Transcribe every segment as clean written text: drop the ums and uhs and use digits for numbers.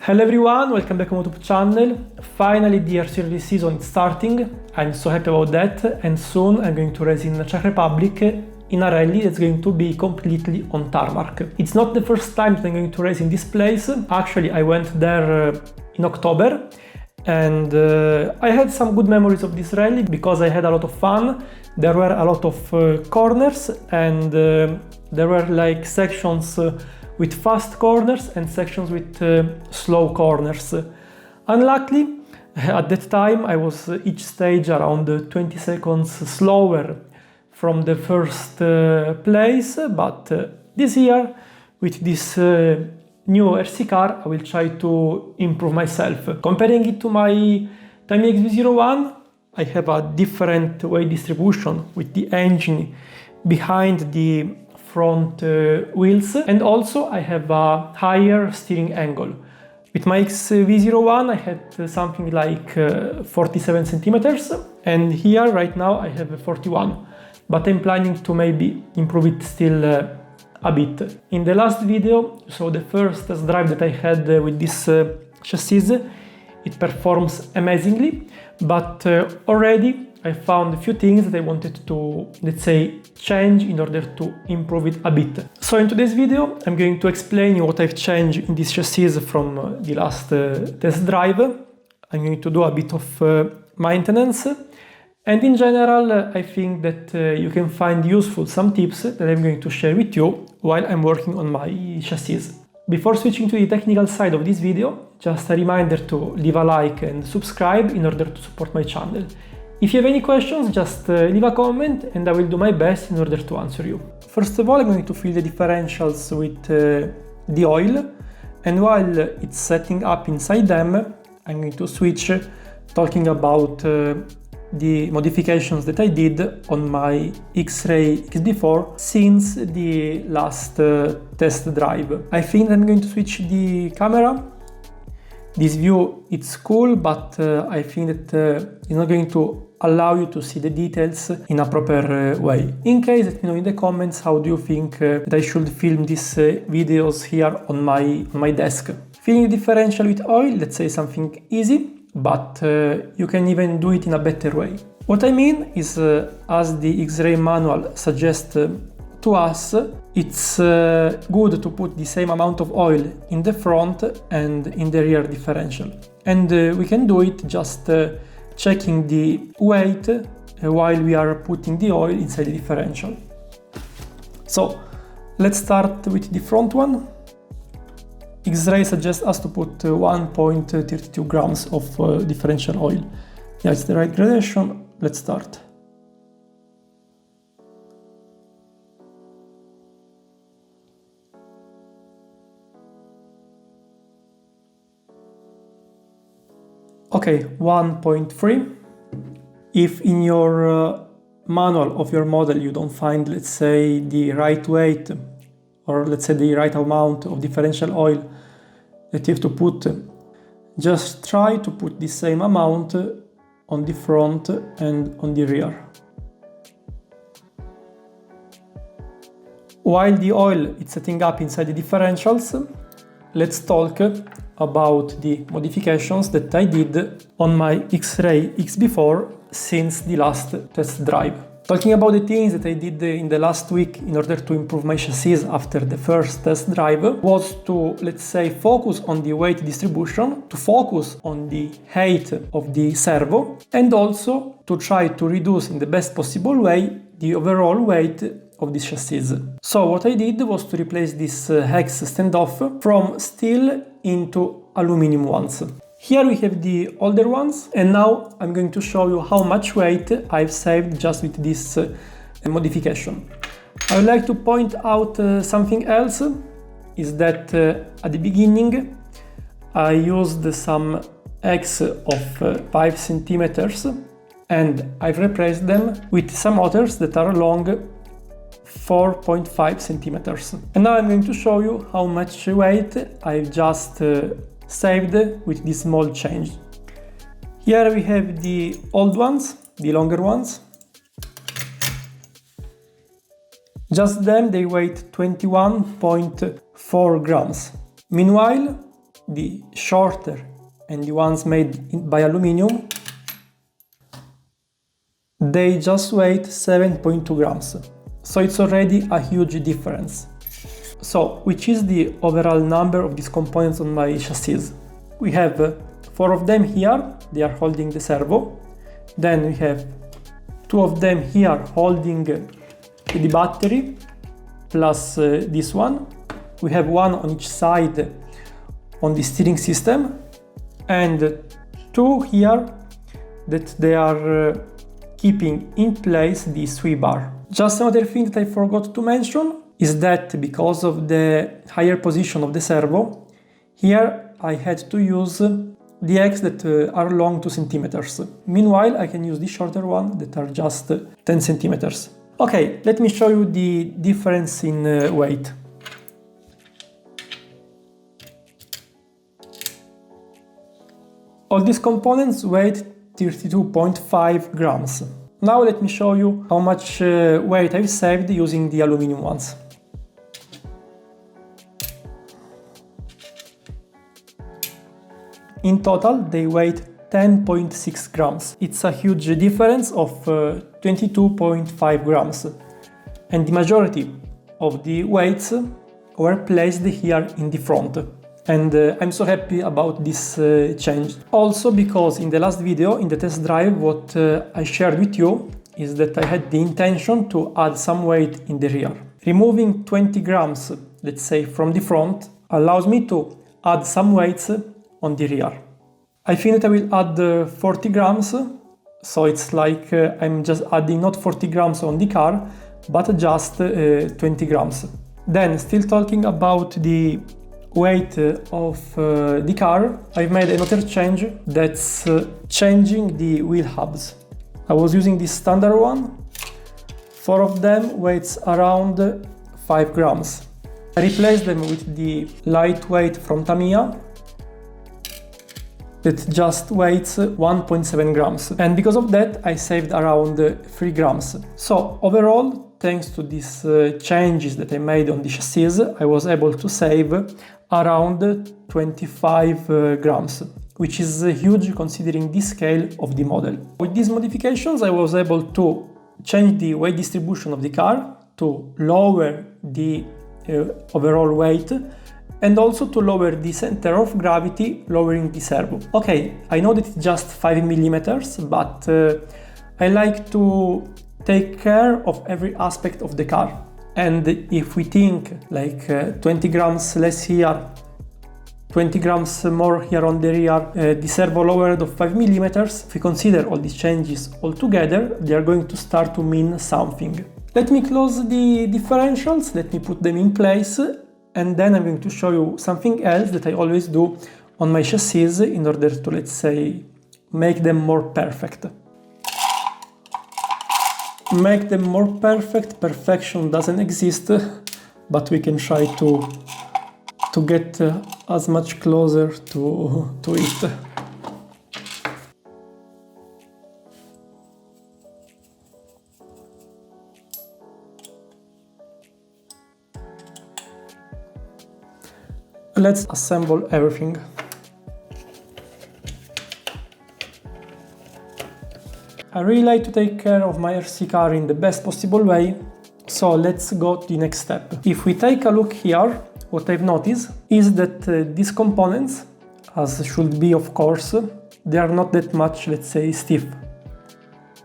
Hello everyone, welcome back to my YouTube channel. Finally the R-Series season is starting. I'm so happy about that, and soon I'm going to race in Czech Republic in a rally that's going to be completely on tarmac. It's not the first time that I'm going to race in this place. Actually, I went there in October, and I had some good memories of this rally because I had a lot of fun. There were a lot of corners, and there were like sections with fast corners and sections with slow corners. Unluckily, at that time I was each stage around 20 seconds slower from the first place, but this year with this new RC car I will try to improve myself. Comparing it to my Tiny XB01, I have a different weight distribution with the engine behind the front wheels, and also I have a higher steering angle. With my XV01 I had something like 47 centimeters, and here right now I have 41, but I'm planning to maybe improve it still a bit. In the last video, so the first test drive that I had with this chassis, it performs amazingly, but already I found a few things that I wanted to, let's say, change in order to improve it a bit. So in today's video, I'm going to explain you what I've changed in this chassis from the last test drive. I'm going to do a bit of maintenance. And in general, I think that you can find useful some tips that I'm going to share with you while I'm working on my chassis. Before switching to the technical side of this video, just a reminder to leave a like and subscribe in order to support my channel. If you have any questions, just leave a comment and I will do my best in order to answer you. First of all, I'm going to fill the differentials with the oil, and while it's setting up inside them, I'm going to switch talking about the modifications that I did on my X-Ray XB4 since the last test drive. I think I'm going to switch the camera. This view, it's cool, but I think that it's not going to allow you to see the details in a proper way. In case, let me know in the comments how do you think that I should film these videos here on my desk. Filling the differential with oil, let's say something easy, but you can even do it in a better way. What I mean is, as the X-Ray manual suggests to us, it's good to put the same amount of oil in the front and in the rear differential. And we can do it just checking the weight while we are putting the oil inside the differential. So let's start with the front one. X-Ray suggests us to put 1.32 grams of differential oil. Yeah, it's the right gradation. Let's start. Okay, 1.3. If in your manual of your model you don't find, let's say, the right weight, or let's say the right amount of differential oil that you have to put, just try to put the same amount on the front and on the rear. While the oil is setting up inside the differentials, let's talk about the modifications that I did on my X-Ray XB4 since the last test drive. Talking about the things that I did in the last week in order to improve my chassis after the first test drive was to, let's say, focus on the weight distribution, to focus on the height of the servo, and also to try to reduce in the best possible way the overall weight of this chassis. So what I did was to replace this hex standoff from steel into aluminum ones. Here we have the older ones, and now I'm going to show you how much weight I've saved just with this modification. I would like to point out something else, is that at the beginning I used some X of 5 centimeters and I've replaced them with some others that are long 4.5 centimeters. And now I'm going to show you how much weight I've just saved with this small change. Here we have the old ones, the longer ones. Just them, they weigh 21.4 grams. Meanwhile, the shorter and the ones made by aluminum, they just weigh 7.2 grams. So it's already a huge difference. So, which is the overall number of these components on my chassis? We have 4 of them here, they are holding the servo. Then we have 2 of them here holding the battery, plus this one. We have 1 on each side on the steering system, and 2 here that they are keeping in place the sway bar. Just another thing that I forgot to mention is that because of the higher position of the servo, here I had to use the eggs that are long 2 centimeters. Meanwhile, I can use the shorter one that are just 10 centimeters. Okay, let me show you the difference in weight. All these components weigh 32.5 grams. Now let me show you how much weight I've saved using the aluminum ones. In total, they weighed 10.6 grams. It's a huge difference of 22.5 grams. And the majority of the weights were placed here in the front. And I'm so happy about this change. Also because in the last video, in the test drive, what I shared with you is that I had the intention to add some weight in the rear. Removing 20 grams, let's say, from the front allows me to add some weights on the rear. I think that I will add 40 grams, so it's like I'm just adding not 40 grams on the car, but just 20 grams. Then, still talking about the weight of the car, I've made another change, that's changing the wheel hubs. I was using this standard one. 4 of them weighs around 5 grams. I replaced them with the lightweight from Tamiya that just weighs 1.7 grams. And because of that, I saved around 3 grams. So overall, thanks to these changes that I made on the chassis, I was able to save around 25 grams, which is huge considering the scale of the model. With these modifications, I was able to change the weight distribution of the car to lower the overall weight and also to lower the center of gravity, lowering the servo. Okay, I know that it's just 5 millimeters, but I like to take care of every aspect of the car. And if we think like 20 grams less here, 20 grams more here on the rear, the servo lowered of 5 millimeters, if we consider all these changes all together, they are going to start to mean something. Let me close the differentials, let me put them in place, and then I'm going to show you something else that I always do on my chassis in order to, let's say, make them more perfect. Make them more perfect. Perfection doesn't exist, but we can try to get as much closer to it. Let's assemble everything. I really like to take care of my RC car in the best possible way, so let's go to the next step. If we take a look here, what I've noticed is that these components, as should be of course, they are not that much, let's say, stiff.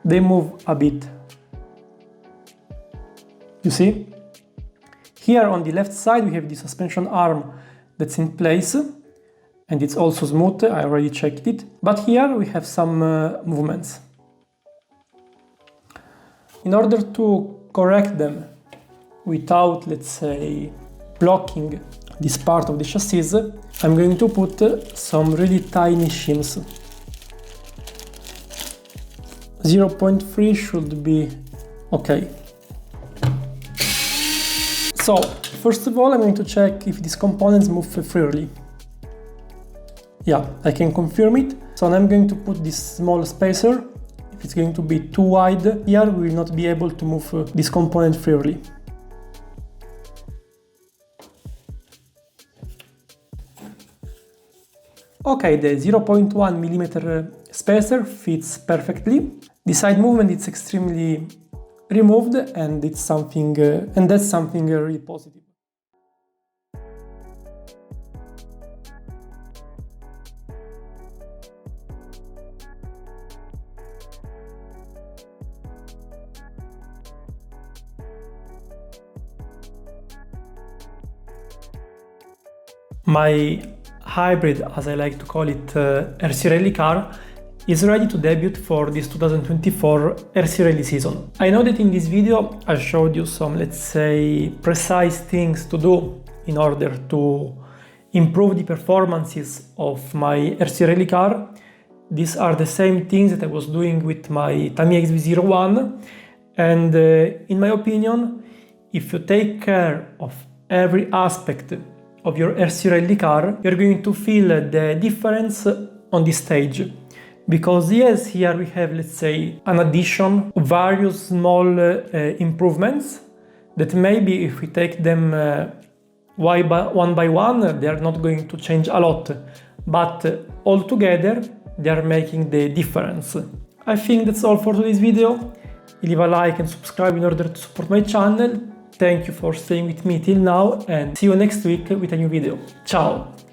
They move a bit. You see? Here on the left side we have the suspension arm that's in place, and it's also smooth, I already checked it. But here we have some movements. In order to correct them without, let's say, blocking this part of the chassis, I'm going to put some really tiny shims. 0.3 should be okay. So, first of all, I'm going to check if these components move freely. Yeah, I can confirm it. So I'm going to put this small spacer. If it's going to be too wide here, we will not be able to move this component freely. Okay, the 0.1mm spacer fits perfectly. The side movement is extremely removed, and that's something really positive. My hybrid, as I like to call it, RC Rally car is ready to debut for this 2024 RC Rally season. I know that in this video I showed you some, let's say, precise things to do in order to improve the performances of my RC Rally car. These are the same things that I was doing with my Tamiya XV01, and in my opinion, if you take care of every aspect of your RC Rally car, you're going to feel the difference on this stage. Because yes, here we have, let's say, an addition of various small improvements that maybe if we take them one by one, they are not going to change a lot, but all together they are making the difference. I think that's all for today's video. Leave a like and subscribe in order to support my channel. Thank you for staying with me till now, and see you next week with a new video. Ciao!